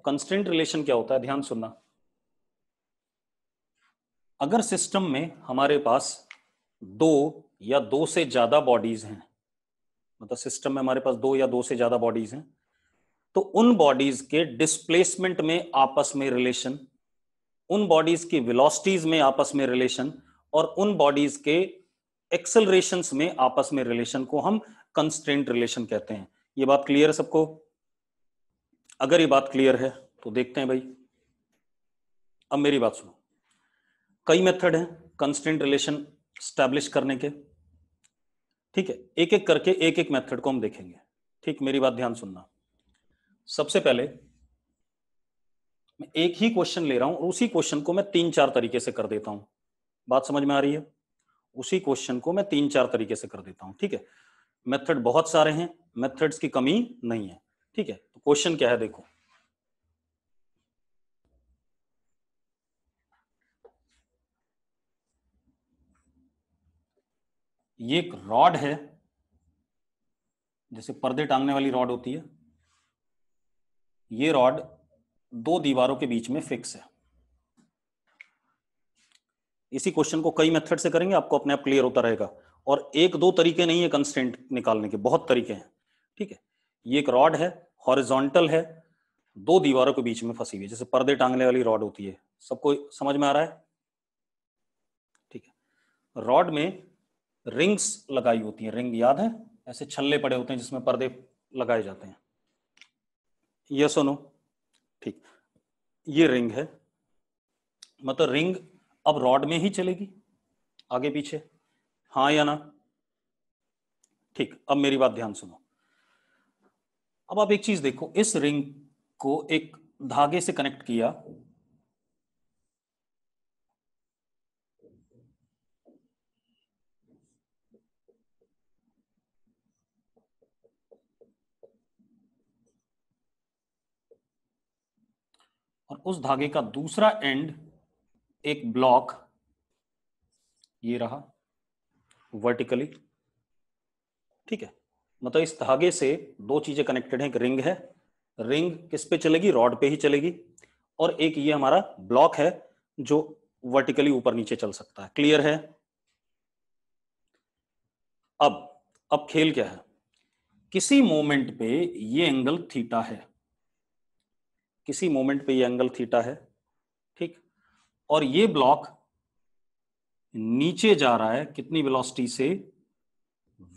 Constraint relation क्या होता है, ध्यान सुनना। अगर सिस्टम में हमारे पास दो या दो से ज्यादा बॉडीज हैं, मतलब सिस्टम में हमारे पास दो या दो से ज्यादा बॉडीज हैं, तो उन बॉडीज के डिस्प्लेसमेंट में आपस में रिलेशन, उन बॉडीज की वेलोसिटीज में आपस में रिलेशन, और उन बॉडीज के एक्सेलरेशंस में आपस में रिलेशन को हम कंस्ट्रेंट रिलेशन कहते हैं। ये बात क्लियर है सबको? अगर ये बात क्लियर है तो देखते हैं भाई। अब मेरी बात सुनो, कई मेथड हैं कंस्ट्रेंट रिलेशन स्टैब्लिश करने के, ठीक है? एक एक करके एक एक मेथड को हम देखेंगे, ठीक? मेरी बात ध्यान सुनना। सबसे पहले मैं एक ही क्वेश्चन ले रहा हूं और उसी क्वेश्चन को मैं 3-4 तरीके से कर देता हूं। बात समझ में आ रही है? उसी क्वेश्चन को मैं 3-4 तरीके से कर देता हूं, ठीक है? मेथड बहुत सारे हैं, मेथड्स की कमी नहीं है, ठीक है? तो क्वेश्चन क्या है देखो। ये एक रॉड है, जैसे पर्दे टांगने वाली रॉड होती है। ये रॉड दो दीवारों के बीच में फिक्स है। इसी क्वेश्चन को कई मेथड से करेंगे, आपको अपने आप क्लियर होता रहेगा। और एक दो तरीके नहीं है कंस्ट्रेंट निकालने के, बहुत तरीके हैं, ठीक है? ये एक रॉड है, हॉरिजॉन्टल है, दो दीवारों के बीच में फंसी हुई है, जैसे पर्दे टांगने वाली रॉड होती है। सबको समझ में आ रहा है? ठीक है। रॉड में रिंग्स लगाई होती हैं, रिंग याद है? ऐसे छल्ले पड़े होते हैं जिसमें पर्दे लगाए जाते हैं। यस और नो? ठीक। ये रिंग है, मतलब रिंग अब रॉड में ही चलेगी आगे पीछे, हाँ या ना? ठीक। अब मेरी बात ध्यान सुनो। अब आप एक चीज देखो, इस रिंग को एक धागे से कनेक्ट किया, और उस धागे का दूसरा एंड एक ब्लॉक, ये रहा वर्टिकली, ठीक है? मतलब इस धागे से दो चीजें कनेक्टेड हैं, एक रिंग है, रिंग किस पे चलेगी? रॉड पे ही चलेगी, और एक ये हमारा ब्लॉक है जो वर्टिकली ऊपर नीचे चल सकता है। क्लियर है? अब खेल क्या है, किसी मोमेंट पे ये एंगल थीटा है, किसी मोमेंट पे ये एंगल थीटा है, ठीक? और ये ब्लॉक नीचे जा रहा है कितनी वेलोसिटी से?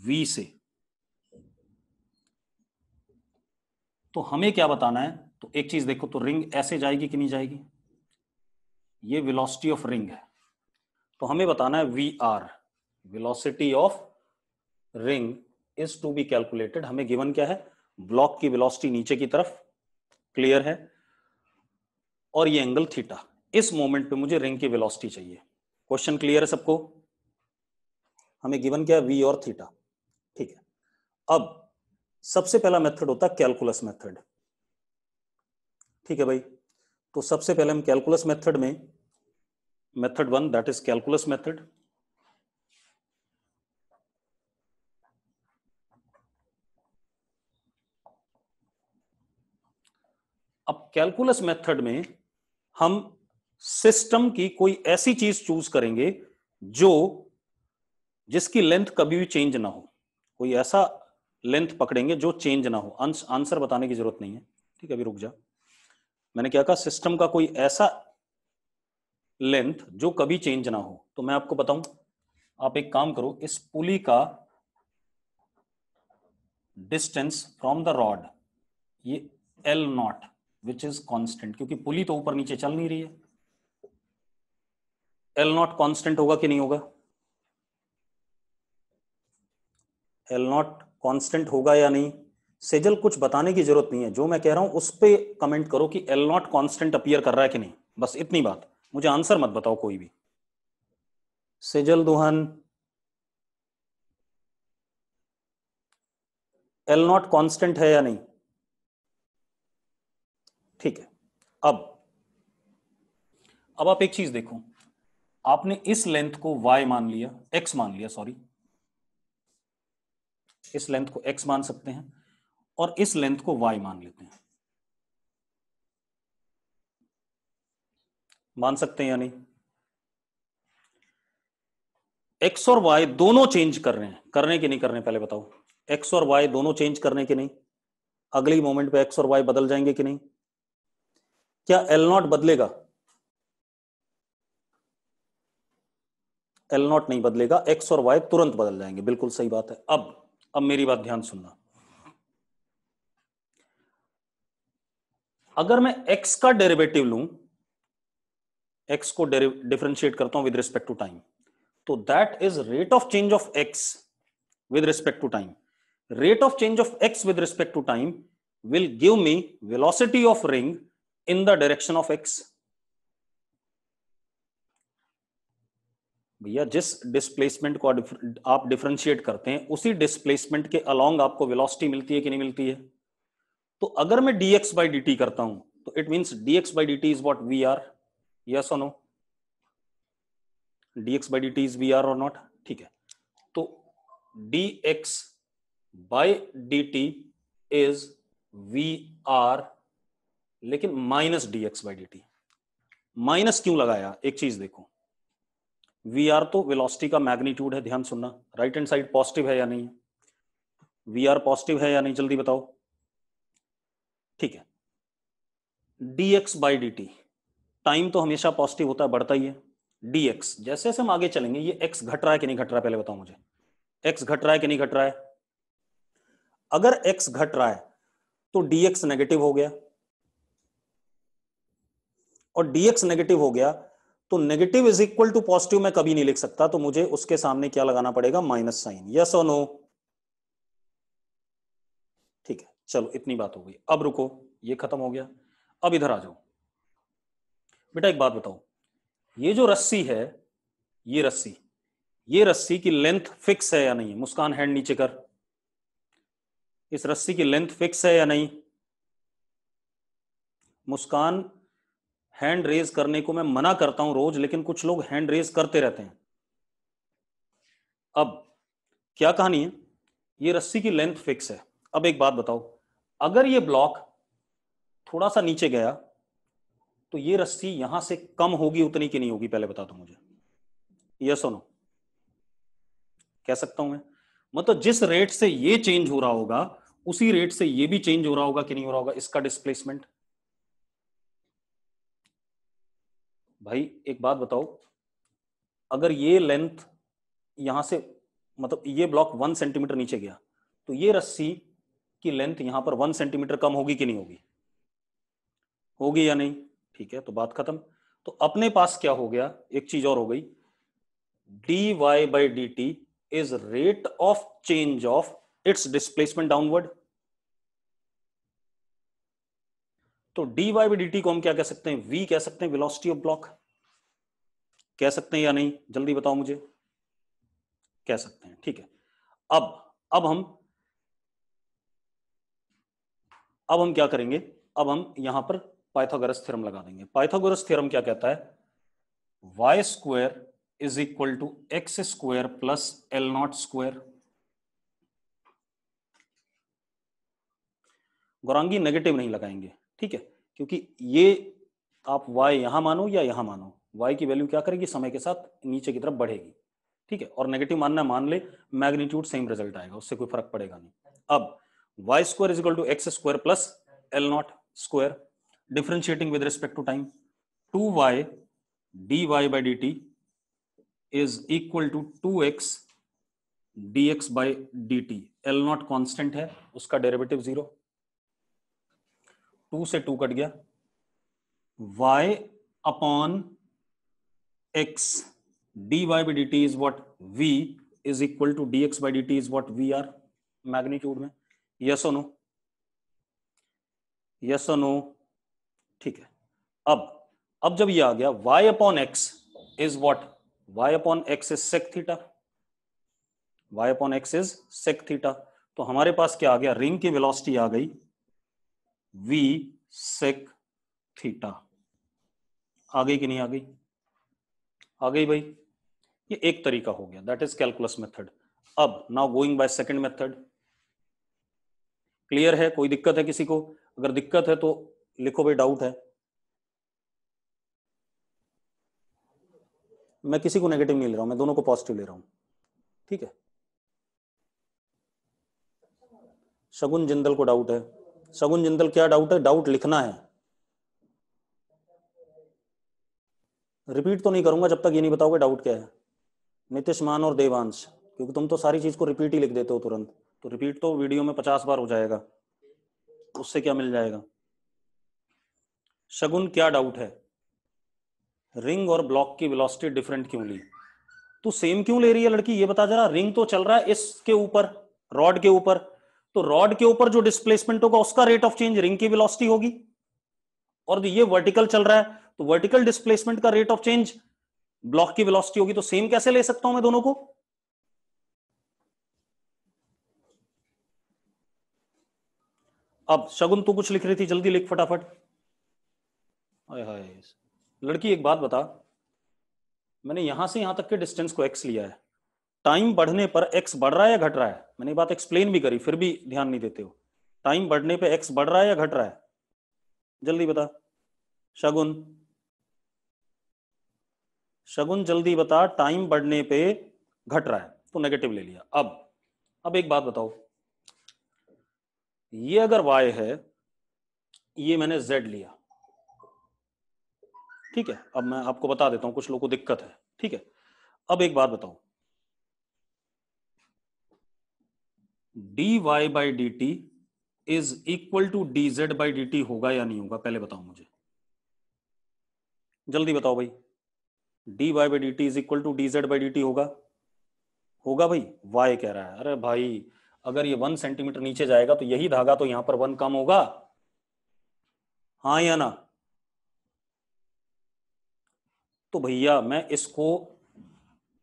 v से। तो हमें क्या बताना है? तो एक चीज देखो, तो रिंग ऐसे जाएगी कि नहीं जाएगी? ये वेलोसिटी ऑफ रिंग है, तो हमें बताना है we are, velocity of ring is to be calculated. हमें गिवन क्या है? ब्लॉक की वेलोसिटी नीचे की तरफ, क्लियर है? और ये एंगल थीटा, इस मोमेंट पे मुझे रिंग की वेलोसिटी चाहिए। क्वेश्चन क्लियर है सबको? हमें गिवन क्या है? वी और थीटा, ठीक है? अब सबसे पहला मेथड होता है कैलकुलस मेथड, ठीक है भाई? तो सबसे पहले हम कैलकुलस मेथड में, method 1 that is calculus method. अब कैलकुलस मेथड में हम सिस्टम की कोई ऐसी चीज चूज करेंगे जो, जिसकी लेंथ कभी भी चेंज ना हो, कोई ऐसा लेंथ पकड़ेंगे जो चेंज ना हो। आंसर बताने की जरूरत नहीं है, ठीक है? अभी रुक जा, मैंने क्या कहा? सिस्टम का कोई ऐसा लेंथ जो कभी चेंज ना हो। तो मैं आपको बताऊं, आप एक काम करो, इस पुली का डिस्टेंस फ्रॉम द रॉड, ये L not which is constant, क्योंकि पुली तो ऊपर नीचे चल नहीं रही है। एल नॉट कांस्टेंट होगा कि नहीं होगा? एल नॉट कांस्टेंट होगा या नहीं? सेजल कुछ बताने की जरूरत नहीं है, जो मैं कह रहा हूं उस पे कमेंट करो कि एल नॉट कांस्टेंट अपीयर कर रहा है कि नहीं, बस इतनी बात। मुझे आंसर मत बताओ कोई भी। सेजल दुहान, एल नॉट कांस्टेंट है या नहीं? ठीक है। अब आप एक चीज देखो, आपने इस लेंथ को y मान लिया, x मान लिया, सॉरी, इस लेंथ को x मान सकते हैं और इस लेंथ को y मान लेते हैं। मान सकते हैं या नहीं? एक्स और वाई दोनों चेंज कर रहे हैं, करने की नहीं करने, पहले बताओ। एक्स और वाई दोनों चेंज करने की नहीं? अगली मोमेंट पे एक्स और वाई बदल जाएंगे कि नहीं? क्या एल नॉट बदलेगा? एल नॉट नहीं बदलेगा, एक्स और वाई तुरंत बदल जाएंगे, बिल्कुल सही बात है। अब मेरी बात ध्यान सुनना। अगर मैं x का डेरिवेटिव लूं, x को डिफरेंशिएट करता हूं विद रिस्पेक्ट टू टाइम, तो that is rate of change of x with respect to time. Rate of change of x with respect to time will give me velocity of ring in the direction of x। भैया जिस displacement को आप differentiate करते हैं उसी displacement के along आपको velocity मिलती है कि नहीं मिलती है? तो अगर मैं dx by dt करता हूं तो it means dx by dt is what vr, yes or no? dx by dt is vr or not? ठीक है, तो dx by dt is vr, लेकिन minus dx by dt। Minus क्यों लगाया? एक चीज देखो, vr तो वेलोसिटी का मैग्नीट्यूड है, ध्यान सुनना। राइट हैंड साइड पॉजिटिव है या नहीं? vr पॉजिटिव है या नहीं, जल्दी बताओ। ठीक है, dx by dt, टाइम तो हमेशा पॉजिटिव होता है, बढ़ता ही है। dx, जैसे जैसे हम आगे चलेंगे ये x घट रहा है कि नहीं घट रहा है, पहले बताओ मुझे। x घट रहा है कि नहीं घट रहा है? अगर x घट रहा है तो dx नेगेटिव हो गया, और dx नेगेटिव हो गया तो negative is equal to positive मैं कभी नहीं लिख सकता, तो मुझे उसके सामने क्या लगाना पड़ेगा? Minus sign. यस और नो? ठीक है, चलो इतनी बात हो गई। अब रुको, ये खत्म हो गया। अब इधर आ जाओ बेटा, एक बात बताओ, ये जो रस्सी है, ये रस्सी की लेंथ फिक्स है या नहीं? मुस्कान हैंड नीचे कर। इस रस्सी की लेंथ फिक्स है या नहीं? मुस्कान, हैंड रेज करने को मैं मना करता हूं रोज, लेकिन कुछ लोग हैंड रेज करते रहते हैं। अब क्या कहानी है? ये रस्सी की लेंथ फिक्स है। अब एक बात बताओ, अगर ये ब्लॉक थोड़ा सा नीचे गया तो ये रस्सी यहां से कम होगी उतनी की नहीं होगी, पहले बता दो मुझे। यस और नो? कह सकता हूं मैं? मतलब जिस रेट से ये चेंज हो रहा होगा उसी रेट से ये भी चेंज हो रहा होगा कि नहीं हो रहा होगा, इसका डिस्प्लेसमेंट। भाई एक बात बताओ, अगर ये लेंथ यहां से, मतलब ये ब्लॉक 1 सेंटीमीटर नीचे गया तो ये रस्सी की लेंथ यहां पर 1 सेंटीमीटर कम होगी कि नहीं होगी? होगी या नहीं? ठीक है, तो बात खत्म। तो अपने पास क्या हो गया, एक चीज और हो गई, dy by dt is rate of change of its displacement downward। तो dy by dt को हम क्या कह सकते हैं? v कह सकते हैं, वेलोसिटी ऑफ ब्लॉक। कह सकते हैं या नहीं, जल्दी बताओ मुझे। कह सकते हैं, ठीक है। अब हम क्या करेंगे? अब हम यहां पर पाइथागोरस थ्योरम लगा देंगे। पाइथागोरस थ्योरम क्या कहता है? y square is equal to x square plus L naught square. Gaurangi negative नहीं लगाएंगे, ठीक है, क्योंकि ये आप y यहां मानो या यहां मानो, y की वैल्यू क्या करेगी? समय के साथ नीचे की तरफ बढ़ेगी, ठीक है। और नेगेटिव मानना मान ले, मैग्नीट्यूड सेम रिजल्ट आएगा, उससे कोई फर्क पड़ेगा नहीं। अब y square is equal to x square plus L naught square, differentiating with respect to time, 2y dy by dt is equal to 2x dx by dt। L naught constant है, उसका derivative 0, 2 से 2 cut गया, y upon x dy by dt is what v is equal to dx by dt is what vr, magnitude में। Yes और no? Yes और no? ठीक है। अब जब ये आ गया, y upon x is what? y upon x is sec theta. y upon x is sec theta. तो हमारे पास क्या आ गया? रिंग की वेलोसिटी आ गई v सेक थीटा। आ गई कि नहीं आ गई? आ गई भाई। ये एक तरीका हो गया, दैट इज कैलकुलस मेथड। अब now going by second method. Clear है? कोई दिक्कत है किसी को? अगर दिक्कत है तो लिखो भाई, डाउट है। मैं किसी को नेगेटिव नहीं ले रहा हूं, मैं दोनों को पॉजिटिव ले रहा हूं, ठीक है। शगुन जिंदल को डाउट है। शगुन जिंदल क्या डाउट है? डाउट लिखना है, रिपीट तो नहीं करूंगा जब तक ये नहीं बताओगे डाउट क्या है। नितिश मान और देवांश, क्योंकि तुम तो सारी चीज को रिपीट ही लिख देते हो तुरंत, तो रिपीट तो वीडियो में 50 बार हो जाएगा, उससे क्या मिल जाएगा। शगुन क्या डाउट है? रिंग और ब्लॉक की वेलोसिटी डिफरेंट क्यों ली? तू सेम क्यों ले रही है लड़की, ये बता जरा। रिंग तो चल रहा है इसके ऊपर, रॉड के ऊपर, तो रॉड के ऊपर जो डिस्प्लेसमेंट होगा उसका रेट ऑफ चेंज रिंग की वेलोसिटी होगी, और ये वर्टिकल चल रहा है तो वर्टिकल डिस्प्लेसमेंट का रेट ऑफ चेंज ब्लॉक की वेलोसिटी होगी। तो सेम कैसे ले सकता हूं मैं दोनों को? अब शगुन तू कुछ लिख रही थी, जल्दी लिख फटाफट। हाय हाय लड़की, एक बात बता, मैंने यहां से यहां तक के डिस्टेंस को x लिया है, टाइम बढ़ने पर x बढ़ रहा है या घट रहा है? मैंने ये बात एक्सप्लेन भी करी, फिर भी ध्यान नहीं देते हो। टाइम बढ़ने पे x बढ़ रहा है या घट रहा है? जल्दी बता शगुन, शगुन जल्दी बता, टाइम बढ़ने पे घट रहा है, तो नेगेटिव ले लिया। अब एक बात बताओ, ये अगर y है, ये मैंने z लिया, ठीक है। अब मैं आपको बता देता हूं, कुछ लोगों को दिक्कत है, ठीक है। अब एक बात बताओ, dy by d t is equal to d z by d t होगा या नहीं होगा? पहले बताओ मुझे, जल्दी बताओ भाई। dy by d t is equal to d z by d t होगा? होगा भाई, y कह रहा है। अरे भाई, अगर ये 1 सेंटीमीटर नीचे जाएगा तो यही धागा तो यहां पर 1 कम होगा, हाँ या ना? तो भैया मैं इसको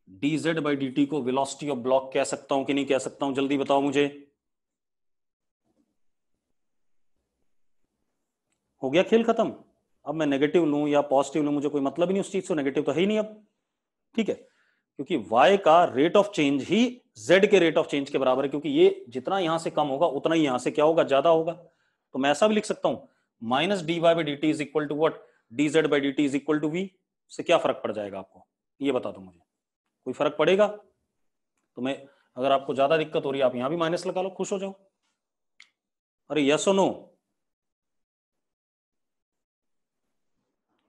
D z by d T को वेलोसिटी ऑफ ब्लॉक कह सकता हूं कि नहीं कह सकता हूं? जल्दी बताओ मुझे। हो गया खेल खत्म। अब मैं नेगेटिव लूं या पॉजिटिव लूं, मुझे कोई मतलब ही नहीं उस चीज से, नेगेटिव तो है ही नहीं अब, ठीक है। क्योंकि y का rate of change he z के रेट ऑफ चेंज के बराबर है, क्योंकि ये जितना यहां से कम होगा उतना ही यहां से क्या होगा, ज्यादा होगा। तो मैं ऐसा भी लिख सकता हूं, minus d y by d t is equal to what, d z by d t is equal to v. से क्या फर्क पड़ जाएगा आपको, ये बता दो मुझे। कोई फर्क पड़ेगा? तो मैं, अगर आपको ज्यादा दिक्कत हो रही है आप यहां भी माइनस लगा लो, खुश हो जाओ। अरे यस और नो?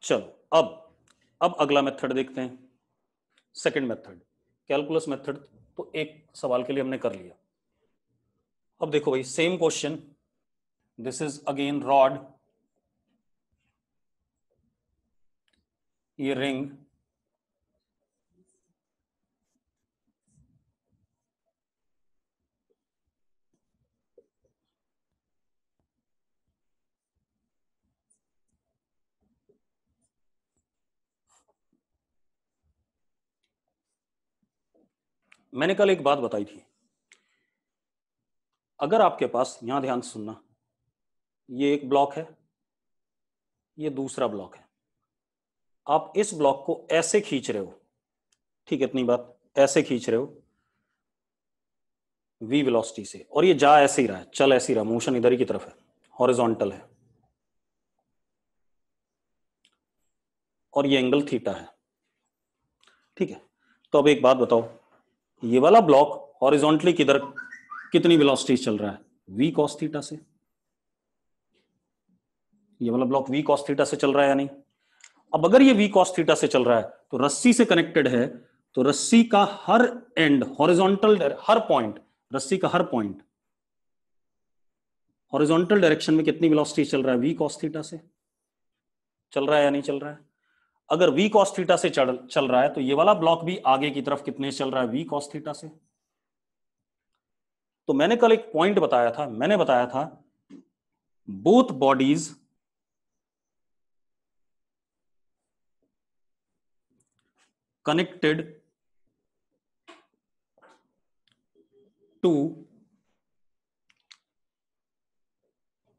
चलो अब अगला मेथड देखते हैं, सेकंड मेथड, कैलकुलस मेथड। तो एक सवाल के लिए हमने कर लिया। अब देखो भाई, same question, this is again rod, ये रिंग, मैंने कल एक बात बताई थी, अगर आपके पास, यहां ध्यान से सुनना, ये एक ब्लॉक है, ये दूसरा ब्लॉक है, आप इस ब्लॉक को ऐसे खींच रहे हो, ठीक है, इतनी बात, ऐसे खींच रहे हो v वेलोसिटी से, और ये जा ऐसे ही रहा है, चल ऐसे ही रहा, मोशन इधर ही की तरफ है, हॉरिजॉन्टल है, और ये एंगल थीटा है, ठीक है। तो अब एक बात बताओ, ये वाला ब्लॉक हॉरिजॉन्टली किधर, कितनी वेलोसिटी चल रहा है? v cos थीटा से। ये वाला ब्लॉक v cos थीटा से चल रहा है या नहीं? अब अगर ये v cos थीटा से चल रहा है तो रस्सी से कनेक्टेड है, तो रस्सी का her and horizontal, her point, रस्सी का हर पॉइंट हॉरिजॉन्टल डायरेक्शन में कितनी वेलोसिटी चल रहा है? v cos थीटा से चल रहा है या नहीं चल रहा है? अगर v cos थीटा से चल रहा है तो ये वाला ब्लॉक भी आगे की तरफ कितने चल रहा है? v cos थीटा से। तो मैंने कल एक पॉइंट बताया था, मैंने बताया था both bodies connected to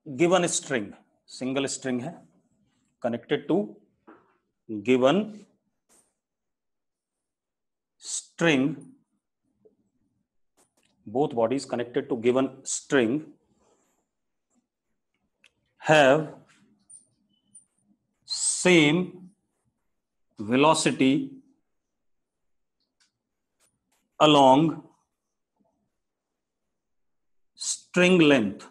given string, single string है, connected to given string, both bodies connected to given string have same velocity along string length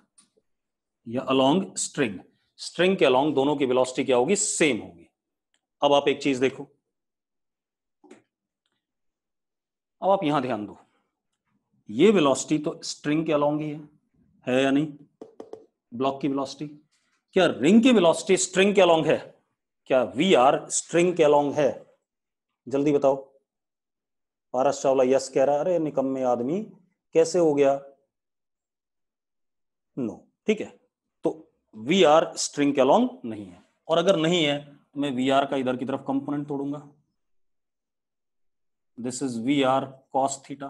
या along string के along दोनों की वेलोसिटी क्या होगी, सेम होगी। अब आप एक चीज देखो, अब आप यहां ध्यान दो, ये वेलोसिटी तो स्ट्रिंग के along ही है या नहीं? ब्लॉक की वेलोसिटी, क्या रिंग की वेलोसिटी स्ट्रिंग के along है? क्या वी आर स्ट्रिंग के along है? जल्दी बताओ। पारस चावला यस कह रहा, अरे निकम्मे आदमी कैसे हो गया? नो, ठीक है, तो वी आर स्ट्रिंग के along नहीं है, और अगर नहीं है तो मैं वी आर का इधर की तरफ कंपोनेंट तोड़ूंगा, this is we are cos theta.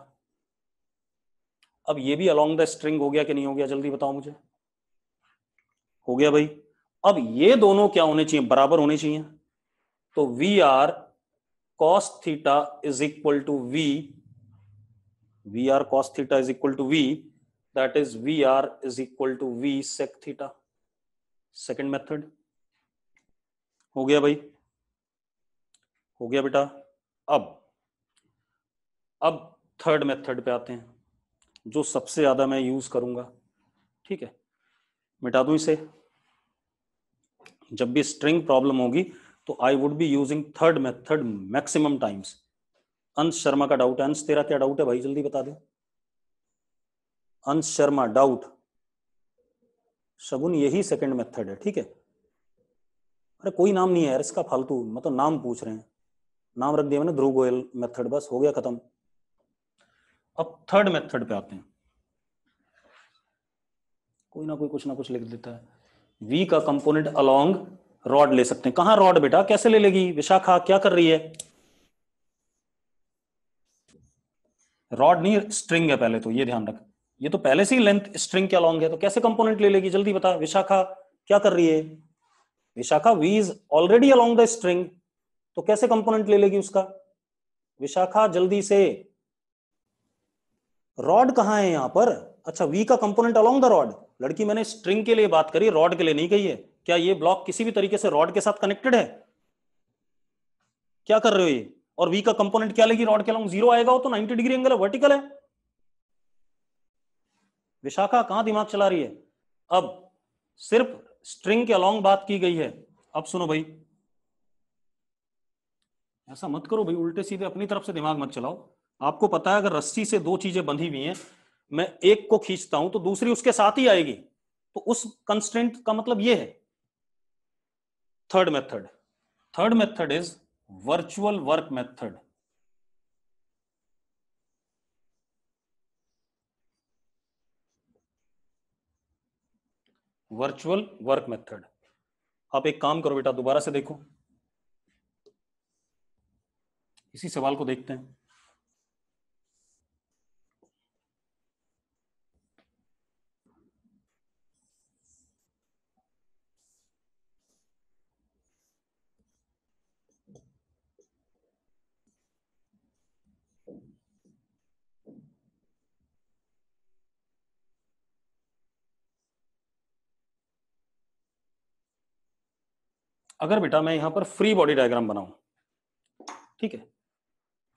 अब ये भी along द स्ट्रिंग हो गया कि नहीं हो गया, जल्दी बताओ मुझे। हो गया भाई। अब ये दोनों क्या होने चाहिए, बराबर होने चाहिए, तो v are cos theta is equal to v are cos theta is equal to v, that is we r is equal to v sec theta. Second method हो गया भाई, हो गया बेटा। अब थर्ड मेथड पे आते हैं, जो सबसे ज्यादा मैं यूज करूंगा, ठीक है, मिटा दूं इसे। जब भी स्ट्रिंग प्रॉब्लम होगी तो I would be using third method maximum times. अंश शर्मा का डाउट है, अंश तेरा क्या डाउट है भाई, जल्दी बता दे। अंश शर्मा डाउट, शगुन यही सेकंड मेथड है, ठीक है। अरे कोई नाम नहीं है यार इसका, फालतू मतलब नाम पूछ रहे हैं, नाम रख दिया मैंने ध्रुव गोयल मेथड, बस हो गया खत्म। अब थर्ड मेथड पे आते हैं, कोई ना कोई कुछ ना कुछ लिख देता है। वी का कंपोनेंट अलोंग रॉड ले सकते हैं। कहां रॉड बेटा, कैसे ले लेगी विशाखा, क्या कर रही है? रॉड नहीं स्ट्रिंग है पहले तो, ये ध्यान रख, ये तो पहले से ही लेंथ स्ट्रिंग के अलोंग है, तो कैसे कंपोनेंट ले लेगी, जल्दी बता विशाखा, क्या कर रही है Vishakha? V is already along the string, तो कैसे कंपोनेंट ले लेगी उसका? विशाखा जल्दी से, रॉड कहां है यहां पर? अच्छा, वी का कंपोनेंट अलोंग द रॉड। लड़की मैंने स्ट्रिंग के लिए बात करी, रॉड के लिए नहीं कही है। क्या ये ब्लॉक किसी भी तरीके से रॉड के साथ कनेक्टेड है? क्या कर रहे हो ये? और वी का कंपोनेंट क्या लेगी रॉड के अलोंग? जीरो आएगा, वो तो 90 डिग्री एंगल है, वर्टिकल है। विशाखा कहां दिमाग चला रही है? अब सिर्फ स्ट्रिंग के अलोंग बात की गई है। अब सुनो भाई, ऐसा मत करो भाई, उल्टे सीधे अपनी तरफ से दिमाग मत चलाओ। आपको पता है अगर रस्सी से दो चीजें बंधी हुई हैं, मैं एक को खींचता हूं तो दूसरी उसके साथ ही आएगी, तो उस कंस्ट्रेंट का मतलब ये है। Third method is virtual work method. Virtual work method, आप एक काम करो बेटा, दोबारा से देखो, इसी सवाल को देखते हैं। अगर बेटा मैं यहां पर फ्री बॉडी डायग्राम बनाऊं, ठीक है,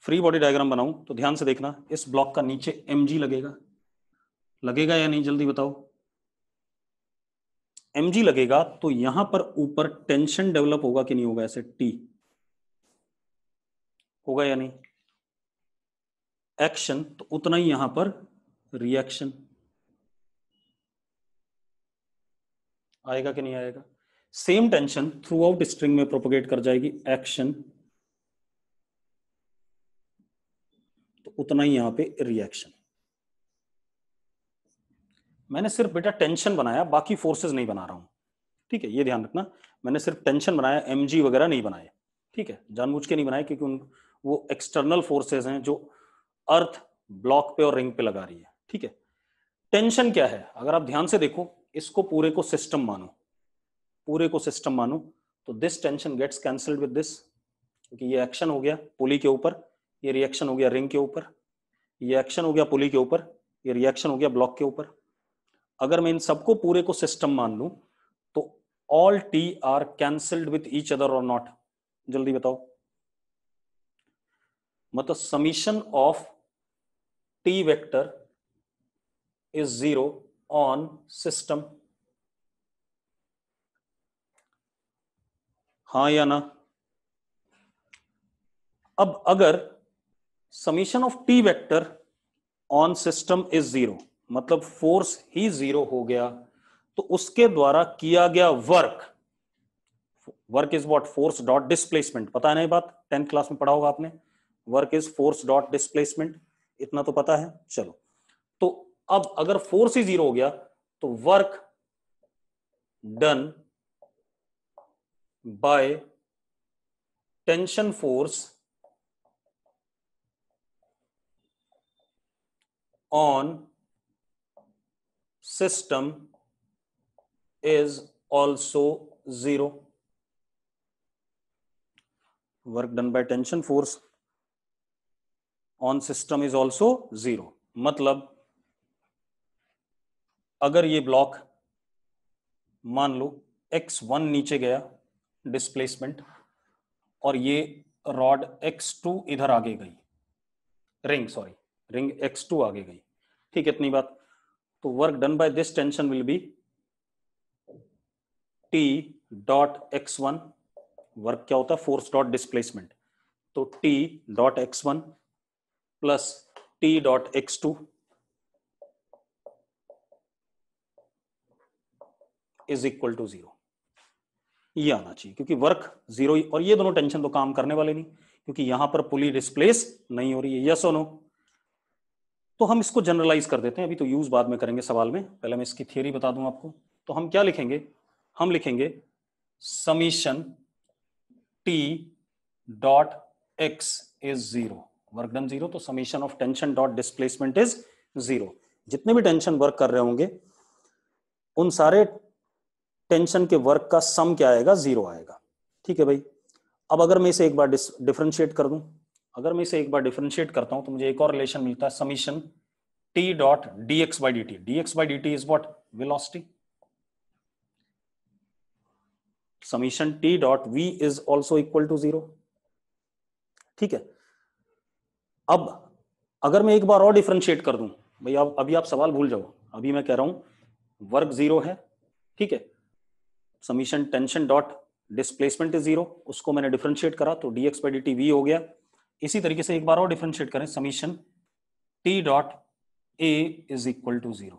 फ्री बॉडी डायग्राम बनाऊं, तो ध्यान से देखना, इस ब्लॉक का नीचे mg लगेगा, लगेगा या नहीं जल्दी बताओ? mg लगेगा तो यहां पर ऊपर टेंशन डेवलप होगा कि नहीं होगा, ऐसे T होगा या नहीं? एक्शन तो उतना ही यहां पर रिएक्शन आएगा कि नहीं आएगा? Same tension through out string में प्रोपोगेट कर जाएगी, एक्शन तो उतना ही यहां पे रिएक्शन। मैंने सिर्फ बेटा टेंशन बनाया, बाकी फोर्सेस नहीं बना रहा हूं, ठीक है, ये ध्यान रखना। मैंने सिर्फ टेंशन बनाया, mg वगैरह नहीं बनाए, ठीक है, जानबूझ के नहीं बनाए, क्योंकि वो एक्सटर्नल फोर्सेस हैं जो अर्थ ब्लॉक पे और रिंग पे लगा रही है, ठीक है। टेंशन क्या है, अगर आप ध्यान से देखो, इसको पूरे को सिस्टम मानो, पूरे को सिस्टम मानो, तो this tension gets cancelled with this, क्योंकि ये एक्शन हो गया पुली के ऊपर, ये रिएक्शन हो गया रिंग के ऊपर, ये एक्शन हो गया पुली के ऊपर, ये रिएक्शन हो गया ब्लॉक के ऊपर। अगर मैं इन सबको पूरे को सिस्टम मान लूं तो all T R cancelled with each other और नॉट, जल्दी बताओ। मतलब summation of T vector is 0 on system, हाँ या ना? अब अगर summation of T vector on system is 0, मतलब फोर्स ही 0 हो गया, तो उसके द्वारा किया गया work, work is what? Force dot displacement, पता है ना ये बात? 10th क्लास में पढ़ा होगा आपने, work is force dot displacement, इतना तो पता है। चलो, तो अब अगर फोर्स ही 0 हो गया तो work done by tension force on system is also 0. Work done by tension force on system is also 0. मतलब अगर ये ब्लॉक मान लो x1 नीचे गया डिस्प्लेसमेंट, और ये रॉड x2 इधर आगे गई, रिंग x2 आगे गई, ठीक है, इतनी बात। तो work done by this tension will be T dot x1, work क्या होता है? फोर्स डॉट डिस्प्लेसमेंट, तो T dot x1 plus T dot x2 is equal to 0। ये आना चाहिए, क्योंकि वर्क 0, और ये दोनों टेंशन तो काम करने वाले नहीं, क्योंकि यहां पर पुली डिस्प्लेस नहीं हो रही है। यस और नो? तो हम इसको जनरलाइज कर देते हैं, अभी तो यूज बाद में करेंगे सवाल में, पहले मैं इसकी थियरी बता दूं आपको। तो हम क्या लिखेंगे? हम लिखेंगे summation T dot x is 0, work done 0, तो summation of tension dot displacement is 0। जितने भी टेंशन वर्क कर रहे होंगे उन सारे टेंशन के वर्क का सम क्या आएगा? 0 आएगा, ठीक है भाई। अब अगर मैं इसे एक बार डिफरेंशिएट कर दूं, अगर मैं इसे एक बार डिफरेंशिएट करता हूं तो मुझे एक और रिलेशन मिलता है, summation T dot d x by d t. D x by d t is what? Velocity. Summation T dot v is also equal to 0, ठीक है। अब अगर मैं एक बार और डिफरेंशिएट कर दूं, भाई अब अभी आप सवाल भूल जाओ, अभी मैं कह रहा हूं वर्क 0 है, ठीक है, summation tension dot displacement is 0, उसको मैंने डिफरेंशिएट करा तो D x by d T V हो गया। इसी तरीके से एक बार और डिफरेंशिएट करें, summation T dot a is equal to 0,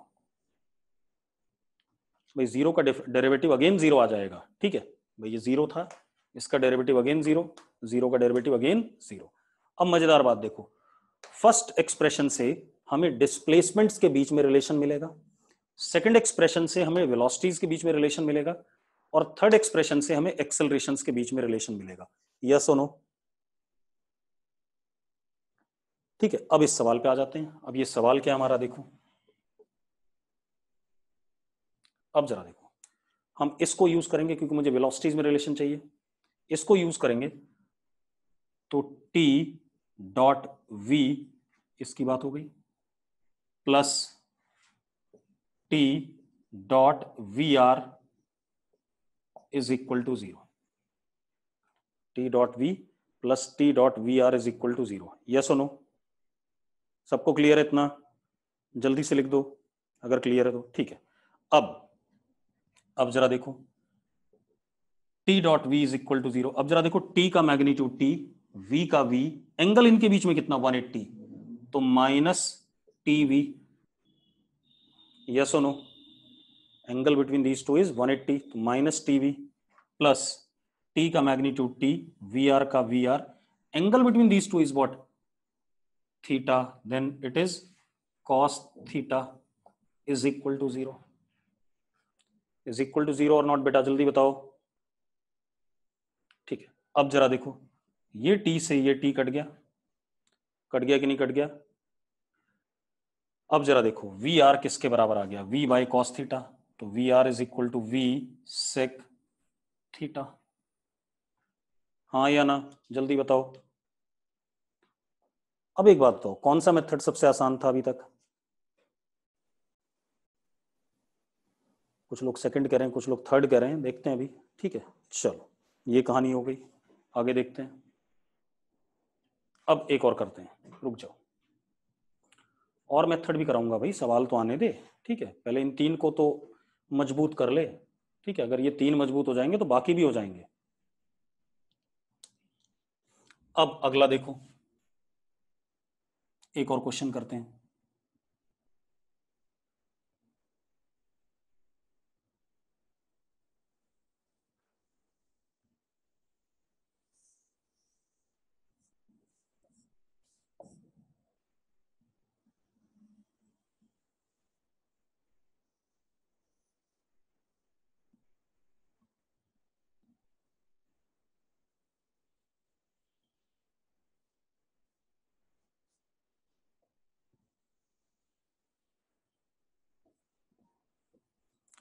भाई 0 का डेरिवेटिव अगेन 0 आ जाएगा, ठीक है भाई, ये 0 था, इसका डेरिवेटिव अगेन 0, 0 का डेरिवेटिव अगेन 0। अब मजेदार बात देखो, फर्स्ट एक्सप्रेशन से हमें डिस्प्लेसमेंट्स के बीच में रिलेशन मिलेगा, सेकंड एक्सप्रेशन से हमें वेलोसिटीज के बीच में रिलेशन मिलेगा, और थर्ड एक्सप्रेशन से हमें एक्सेलरेशंस के बीच में रिलेशन मिलेगा। यस और नो? ठीक है, अब इस सवाल पे आ जाते हैं। अब ये सवाल क्या हमारा देखो, अब जरा देखो, हम इसको यूज करेंगे क्योंकि मुझे वेलोसिटीज में रिलेशन चाहिए, इसको यूज करेंगे तो T डॉट V, इसकी बात हो गई, plus T dot VR is equal to 0। T dot V plus T dot VR is equal to 0। Yes और नो? सबको क्लियर है इतना? जल्दी से लिख दो अगर क्लियर है तो, ठीक है। अब जरा देखो, T dot V is equal to 0। अब जरा देखो, T का मैग्नीट्यूड T, V का V, एंगल इनके बीच में कितना? 180, तो माइनस TV। यस और no? Angle between these two is 180, तो माइनस TV प्लस T का मैग्नीट्यूड T, VR का VR, angle between these two is what? Theta, then it is cos theta is equal to 0। Is equal to 0 और not बेटा? जल्दी बताओ। ठीक है, अब जरा देखो, ये T से ये T कट गया, कट गया कि नहीं कट गया? अब जरा देखो, वी आर किसके बराबर आ गया? V बाई कॉस थीटा, तो v r is equal to V sec theta, हाँ या ना? जल्दी बताओ। अब एक बात बताओ, कौन सा मेथड सबसे आसान था अभी तक? कुछ लोग सेकंड कह रहे हैं, कुछ लोग थर्ड कह रहे हैं, देखते हैं अभी, ठीक है। चलो, ये कहानी हो गई, आगे देखते हैं। अब एक और करते हैं, रुक जाओ। और मेथड भी कराऊंगा भाई, सवाल तो आने दे, ठीक है। पहले इन 3 को तो मजबूत कर ले, ठीक है। अगर ये 3 मजबूत हो जाएंगे तो बाकी भी हो जाएंगे। अब अगला देखो, एक और क्वेश्चन करते हैं।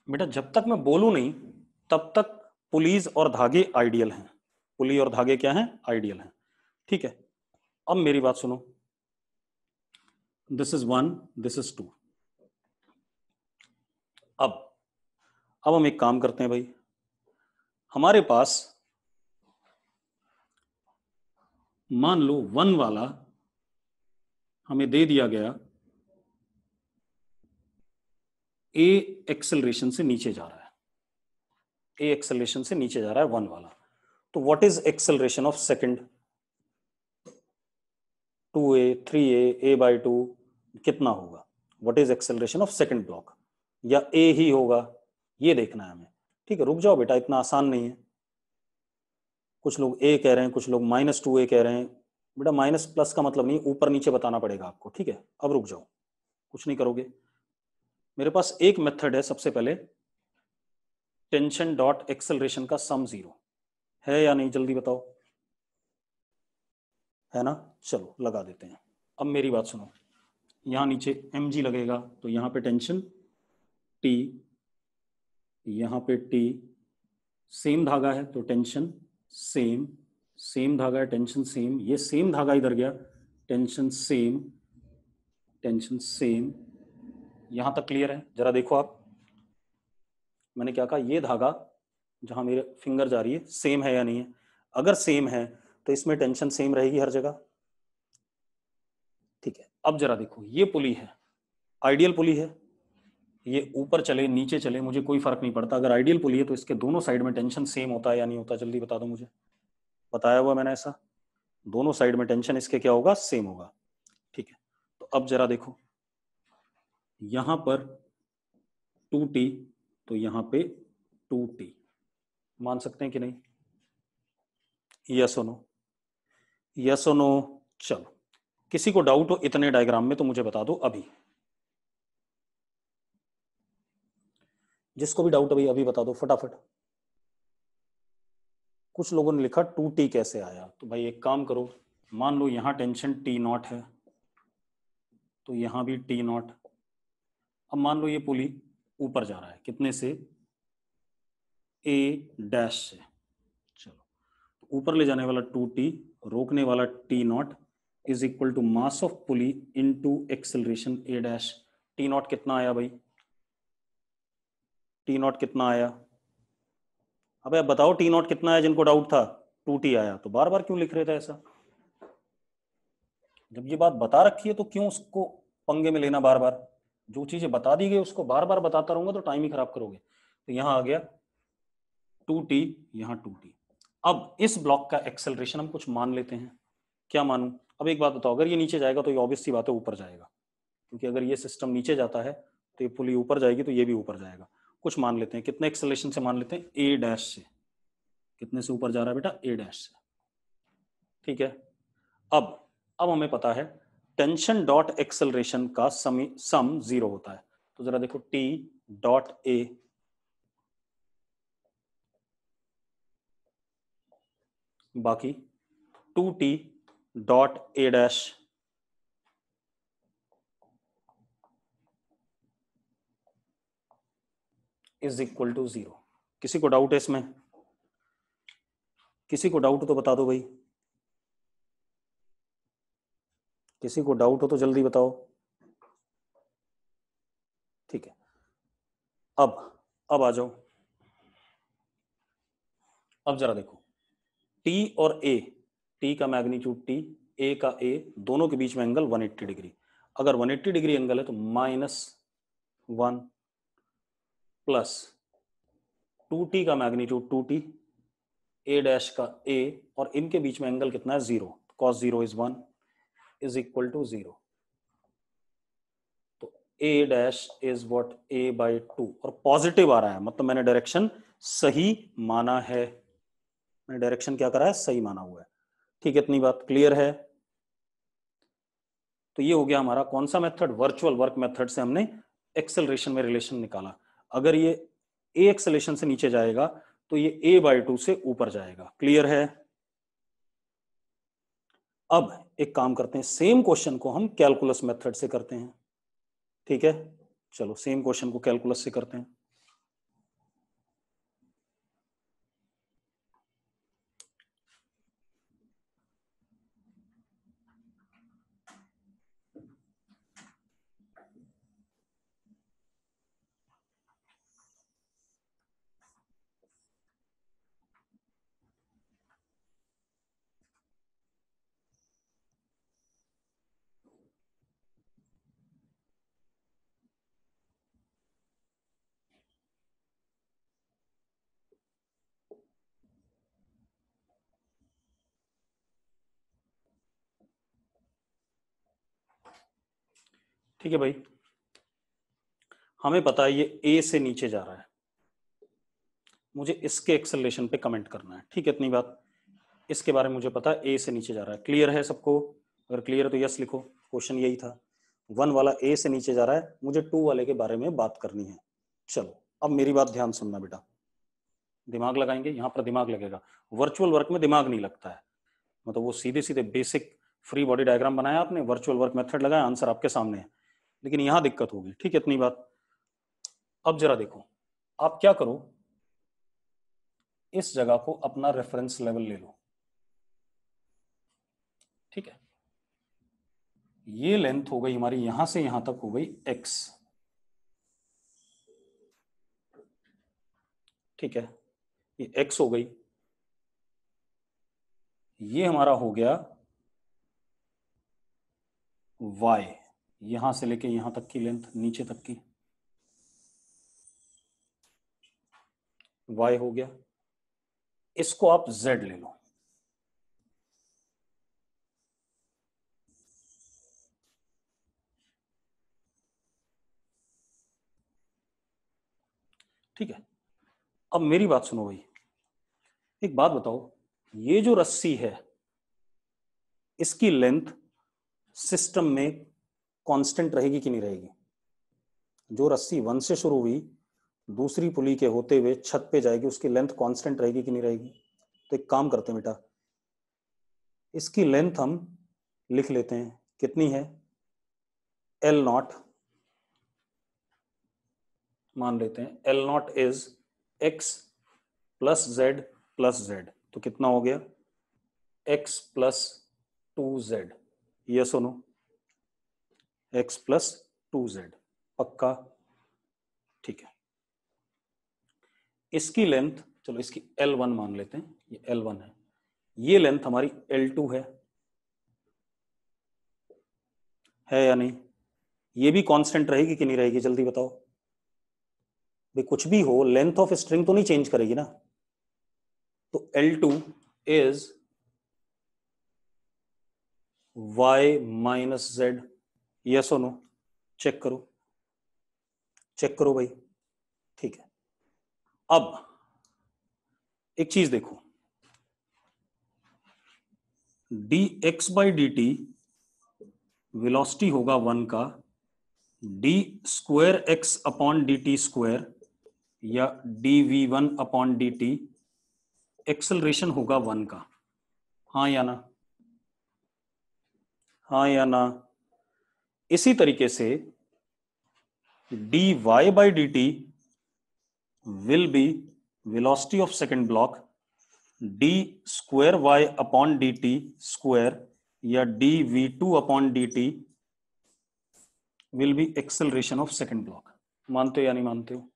बेटा जब तक मैं बोलूं नहीं तब तक पुलीज और धागे आइडियल हैं। पुली और धागे क्या हैं? आइडियल हैं, ठीक है। अब मेरी बात सुनो, दिस इज 1, दिस इज 2। अब हम एक काम करते हैं भाई, हमारे पास मान लो 1 वाला हमें दे दिया गया, ए एक्सेलरेशन से नीचे जा रहा है, ए एक्सेलरेशन से नीचे जा रहा है 1 वाला। तो what is acceleration of second? 2a 3a a/2 कितना होगा? What is acceleration of second block? या a ही होगा, ये देखना है हमें, ठीक है। रुक जाओ बेटा, इतना आसान नहीं है। कुछ लोग a कह रहे हैं, कुछ लोग -2a कह रहे हैं। बेटा माइनस प्लस का मतलब नहीं, ऊपर नीचे बताना पड़ेगा आपको, ठीक है। अब रुक जाओ, कुछ नहीं करोगे। मेरे पास एक मेथड है, सबसे पहले टेंशन डॉट एक्सेलरेशन का सम 0 है या नहीं, जल्दी बताओ। है ना, चलो लगा देते हैं। अब मेरी बात सुनो, यहाँ नीचे mg लगेगा, तो यहाँ पे टेंशन T, यहाँ पे T, सेम धागा है तो टेंशन सेम, सेम धागा है टेंशन सेम, ये सेम धागा इधर गया, टेंशन सेम, टेंशन सेम। यहाँ तक क्लियर है? जरा देखो आप, मैंने क्या कहा, ये धागा जहाँ मेरे फिंगर जा रही है सेम है या नहीं है? अगर सेम है तो इसमें टेंशन सेम रहेगी हर जगह, ठीक है। अब जरा देखो, ये पुली है, आइडियल पुली है, ये ऊपर चले नीचे चले मुझे कोई फर्क नहीं पड़ता। अगर आइडियल पुली है तो इसके दोनों साइड में टेंशन सेम होता है या नहीं होता? जल्दी बता दो मुझे। बताया हुआ मैंने ऐसा, दोनों साइड में टेंशन इसके क्या होगा? सेम होगा, ठीक है। तो अब जरा देखो, यहां पर 2t, तो यहां पे 2t, मान सकते हैं कि नहीं? यस और नो, यस और नो। चलो, किसी को डाउट हो इतने डायग्राम में तो मुझे बता दो अभी, जिसको भी डाउट है भाई अभी बता दो फटाफट। कुछ लोगों ने लिखा 2t कैसे आया, तो भाई एक काम करो, मान लो यहां टेंशन T0 है, तो यहां भी T0। अब मान लो ये पुली ऊपर जा रहा है, कितने से? A डैश से। चलो, तो ऊपर ले जाने वाला 2t, रोकने वाला T0 is equal to mass of pulley into acceleration A dash. T0 कितना आया भाई? T0 कितना आया? अबे अब बताओ T0 कितना है, जिनको डाउट था। 2t आया, तो बार बार क्यों लिख रहे थे ऐसा? जब ये बात बता रखी है तो क्यों उसको पंगे में लेना बार बार? जो चीजें बता दी गई उसको बार बार बताता रहूंगा तो टाइम ही खराब करोगे। तो यहां आ गया 2t, यहां 2t। अब इस ब्लॉक का एक्सेलरेशन हम कुछ मान लेते हैं। क्या मानूं? अब एक बात बताओ, अगर ये नीचे जाएगा तो ये ऑब्वियस सी बात है ऊपर जाएगा, क्योंकि अगर ये सिस्टम नीचे जाता है तो ये पुली ऊपर जाएगी तो ये भी ऊपर जाएगा। कुछ मान लेते हैं, कितने एक्सेलरेशन से मान लेते हैं? ए डैश से। कितने से ऊपर जा रहा है बेटा? ए डैश से, ठीक है। अब हमें पता है टेंशन डॉट एक्सेलरेशन का सम 0 होता है। तो जरा देखो, टी डॉट ए बाकी 2t dot a dash is equal to 0। किसी को डाउट है इसमें? किसी को डाउट हो तो बता दो भाई, किसी को डाउट हो तो जल्दी बताओ, ठीक है। अब आ जाओ, अब जरा देखो, T और A, T का मैग्नीट्यूड T, A का A, दोनों के बीच में एंगल 180 डिग्री। अगर 180 डिग्री एंगल है तो -1 प्लस 2t का मैग्नीट्यूड 2t, a डैश का a, और इनके बीच में एंगल कितना है 0, cos 0 is 1 is equal to 0। तो a dash is what a/2, और पॉजिटिव आ रहा है, मतलब मैंने डायरेक्शन सही माना है, मैंने डायरेक्शन क्या करा है, सही माना हुआ है। ठीक है, इतनी बात क्लियर है। तो ये हो गया हमारा कौन सा मेथड, वर्चुअल वर्क मेथड से हमने एक्सेलरेशन में रिलेशन निकाला। अगर ये a एक्सेलरेशन से नीचे जाएगा तो ये a/2 से ऊपर जाएगा। क्लियर है। अब एक काम करते हैं, सेम क्वेश्चन को हम कैलकुलस मेथड से करते हैं। ठीक है, चलो सेम क्वेश्चन को कैलकुलस से करते हैं। ठीक है भाई, हमें पता है ये a से नीचे जा रहा है, मुझे इसके एक्सेलरेशन पे कमेंट करना है। ठीक है, इतनी बात, इसके बारे में मुझे पता है a से नीचे जा रहा है। क्लियर है सबको? अगर क्लियर है तो यस लिखो, क्वेश्चन यही था। 1 वाला a से नीचे जा रहा है, मुझे 2 वाले के बारे में बात करनी है। चलो अब मेरी बात ध्यान सुनना बेटा, दिमाग लगाएंगे, यहां पर दिमाग लगेगा। वर्चुअल वर्क में दिमाग नहीं लगता है, मतलब वो सीधे सीधे बेसिक फ्री बॉडी डायग्राम बनाया आपने, वर्चुअल वर्क मेथड लगाया, आंसर आपके सामने है, लेकिन यहां दिक्कत होगी। ठीक है, इतनी बात। अब जरा देखो, आप क्या करो, इस जगह को अपना रेफरेंस लेवल ले लो। ठीक है, ये लेंथ हो गई हमारी यहां से यहां तक हो गई x। ठीक है, ये x हो गई, ये हमारा हो गया y, यहां से लेके यहां तक की लेंथ, नीचे तक की y हो गया। इसको आप z ले लो। ठीक है, अब मेरी बात सुनो भाई, एक बात बताओ, ये जो रस्सी है इसकी लेंथ सिस्टम में कांस्टेंट रहेगी कि नहीं रहेगी? जो रस्सी 1 से शुरू हुई, दूसरी पुली के होते हुए छत पे जाएगी, उसकी लेंथ कांस्टेंट रहेगी कि नहीं रहेगी? तो एक काम करते हैं बेटा, इसकी लेंथ हम लिख लेते हैं, कितनी है, L0 मान लेते हैं। L0 is x plus z plus z, तो कितना हो गया, x प्लस 2z। ये सुनो, x प्लस 2z, पक्का? ठीक है, इसकी लेंथ, चलो इसकी L1 मान लेते हैं, ये L1 है, ये लेंथ हमारी L2 है या नहीं? ये भी कांस्टेंट रहेगी कि नहीं रहेगी, जल्दी बताओ भाई। कुछ भी हो, लेंथ ऑफ स्ट्रिंग तो नहीं चेंज करेगी ना। तो L2 is y minus z, yes और नो? चेक करो, चेक करो भाई। ठीक है, अब एक चीज देखो, dx by d T velocity होगा 1 का, D square x upon d t square या dv1 upon d T acceleration होगा 1 का। हाँ या ना? हाँ या ना? इसी तरीके से dy by d t will be velocity of second block, d square y upon d t square या dv2 upon d t will be acceleration of second block. मानते हो या नहीं मानते हो?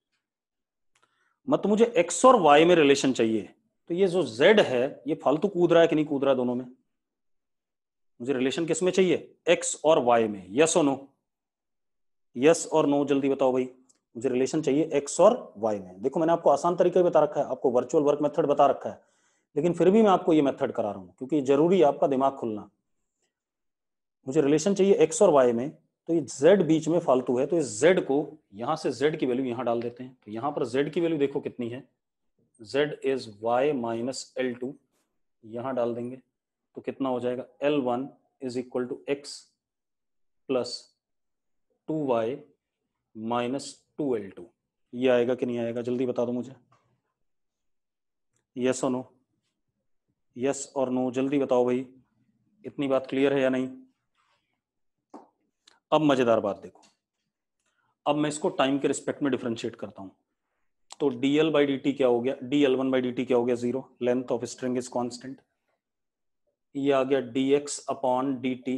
मत तो मुझे x और y में रिलेशन चाहिए, तो ये जो z है ये फालतू कूद रहा है कि नहीं कूद रहा है दोनों में? मुझे रिलेशन किस में चाहिए, x और y में, यस और नो? यस और नो जल्दी बताओ भाई। मुझे रिलेशन चाहिए एक्स और वाई में। देखो मैंने आपको आसान तरीका बता रखा है, आपको वर्चुअल वर्क मेथड बता रखा है, लेकिन फिर भी मैं आपको ये मेथड करा रहा हूं क्योंकि जरूरी है आपका दिमाग खुलना। मुझे रिलेशन चाहिए एक्स और वाई में, तो ये z बीच में फालतू है, तो इस z को यहां से z की वैल्यू यहां डाल देते हैं। तो यहां पर z की वैल्यू देखो कितनी है, z is y minus L2, यहां डाल देंगे तो कितना हो जाएगा, L1 is equal to x plus 2y minus 2L2। ये आएगा कि नहीं आएगा जल्दी बता दो मुझे, यस और नो, यस और नो जल्दी बताओ भाई। इतनी बात क्लियर है या नहीं? अब मजेदार बात देखो, अब मैं इसको टाइम के रिस्पेक्ट में डिफरेंशिएट करता हूं। तो dl बाई डी टी क्या हो गया, dl1 बाई डी टी क्या हो गया, 0, length of string is constant. ये आ गया dx upon d T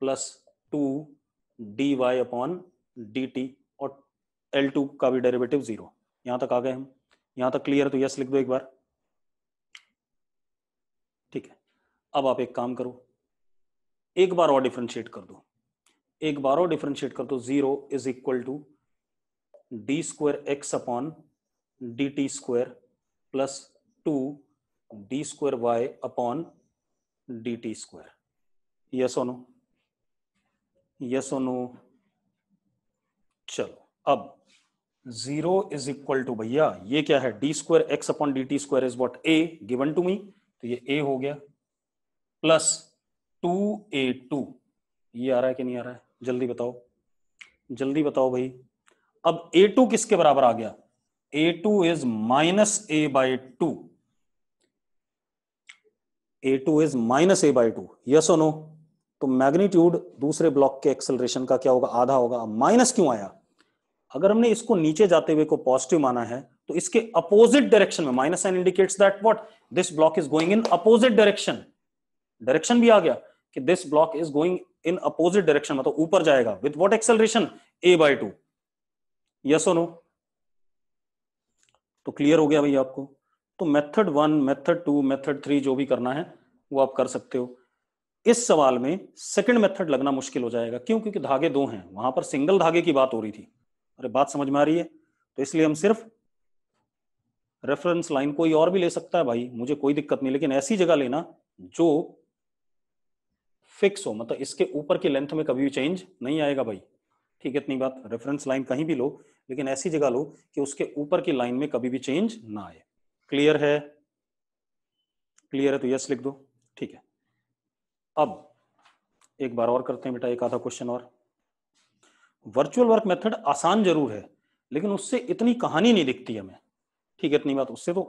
plus 2 dy upon d T, और L2 का भी डेरिवेटिव 0। यहां तक आ गए हम, यहां तक क्लियर है तो यस लिख दो एक बार। ठीक है, अब आप एक काम करो, एक बार और डिफरेंशिएट कर दो, एक बार और डिफरेंशिएट कर दो। 0 is equal to d square x upon d t square plus 2 d square y upon d t square. Yes और नो, यस और नो। चलो अब 0 इज इक्वल टू, भैया ये क्या है, d square x upon d t square is what, a given to me, तो ये ए हो गया, प्लस 2a2। ये आ रहा है कि नहीं आ रहा है जल्दी बताओ, जल्दी बताओ भाई। अब a2 किसके बराबर आ गया, a2 is minus a by 2, a2 is minus a by 2, yes और नो। तो मैग्नीट्यूड दूसरे ब्लॉक के एक्सेलरेशन का क्या होगा, आधा होगा। माइनस क्यों आया, अगर हमने इसको नीचे जाते हुए को पॉजिटिव माना है तो इसके अपोजिट डायरेक्शन में minus sign indicates that what, this block is going in opposite direction. Direction भी आ गया कि this block is going in opposite direction, मतलब ऊपर जाएगा with what acceleration, a by 2, yes और नो। तो क्लियर हो गया भाई आपको। तो मेथड 1, मेथड 2, मेथड 3 जो भी करना है वो आप कर सकते हो। इस सवाल में सेकंड मेथड लगना मुश्किल हो जाएगा, क्यों, क्योंकि धागे दो हैं, वहां पर सिंगल धागे की बात हो रही थी। अरे बात समझ में आ रही है? तो इसलिए हम सिर्फ रेफरेंस लाइन कोई और भी ले सकता है भाई, मुझे कोई दिक्कत नहीं, लेकिन ऐसी जगह लेना जो फिक्स हो, मतलब इसके ऊपर की लेंथ में कभी भी चेंज नहीं आएगा भाई। ठीक है, इतनी बात। रेफरेंस लाइन कहीं भी लो, लेकिन ऐसी जगह लो कि उसके ऊपर की लाइन में कभी भी चेंज ना आए। क्लियर है? क्लियर है तो यस लिख दो। ठीक है, अब एक बार और करते हैं बेटा, एक आधा क्वेश्चन और। वर्चुअल वर्क मेथड आसान जरूर है, लेकिन उससे इतनी कहानी नहीं दिखती हमें। ठीक है, इतनी बात। उससे तो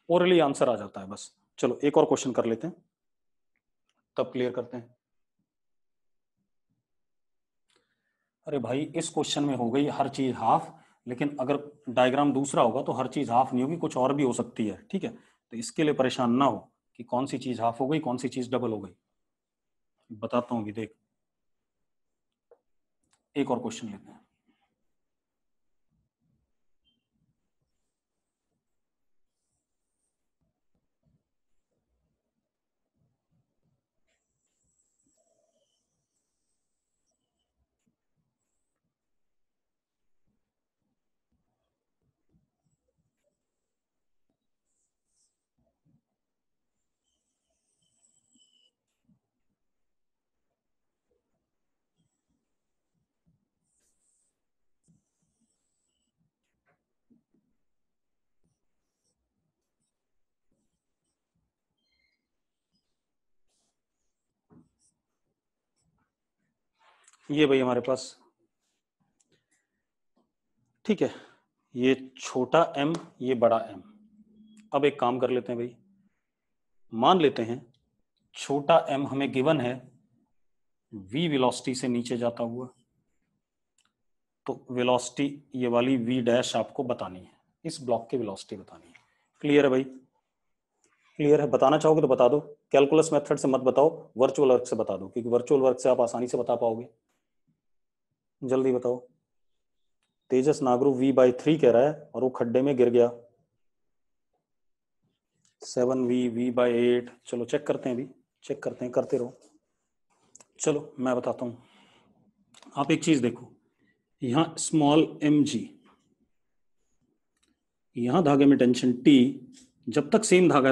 ओरली आंसर आ जाता है बस। चलो एक और क्वेश्चन कर लेते हैं, तब क्लियर करते हैं। अरे भाई इस क्वेश्चन में हो गई हर चीज हाफ, लेकिन अगर डायग्राम दूसरा होगा तो हर चीज हाफ नहीं होगी, कुछ और भी हो सकती है। ठीक है, तो इसके लिए परेशान ना हो कि कौन सी चीज हाफ हो गई, कौन सी चीज डबल हो गई। बताता हूँ, देख एक और क्वेश्चन लेते हैं। ये भाई हमारे पास, ठीक है, ये छोटा m, ये बड़ा m। अब एक काम कर लेते हैं भाई, मान लेते हैं छोटा m हमें गिवन है v वेलोसिटी से नीचे जाता हुआ, तो वेलोसिटी ये वाली v डैश आपको बतानी है, इस ब्लॉक की वेलोसिटी बतानी है। क्लियर है भाई? क्लियर है? बताना चाहोगे तो बता दो, कैलकुलस मेथड से मत बताओ, वर्चुअल वर्क से बता दो, क्योंकि वर्चुअल वर्क से आप आसानी से बता पाओगे। जल्दी बताओ। तेजस नागरू v/3 कह रहा है और वो खड्डे में गिर गया। 7v v/8, चलो चेक करते हैं, अभी चेक करते हैं, करते रहो। चलो मैं बताता हूँ, आप एक चीज देखो, यहां स्मॉल mg, यहां धागे में टेंशन T, जब तक सेम धागा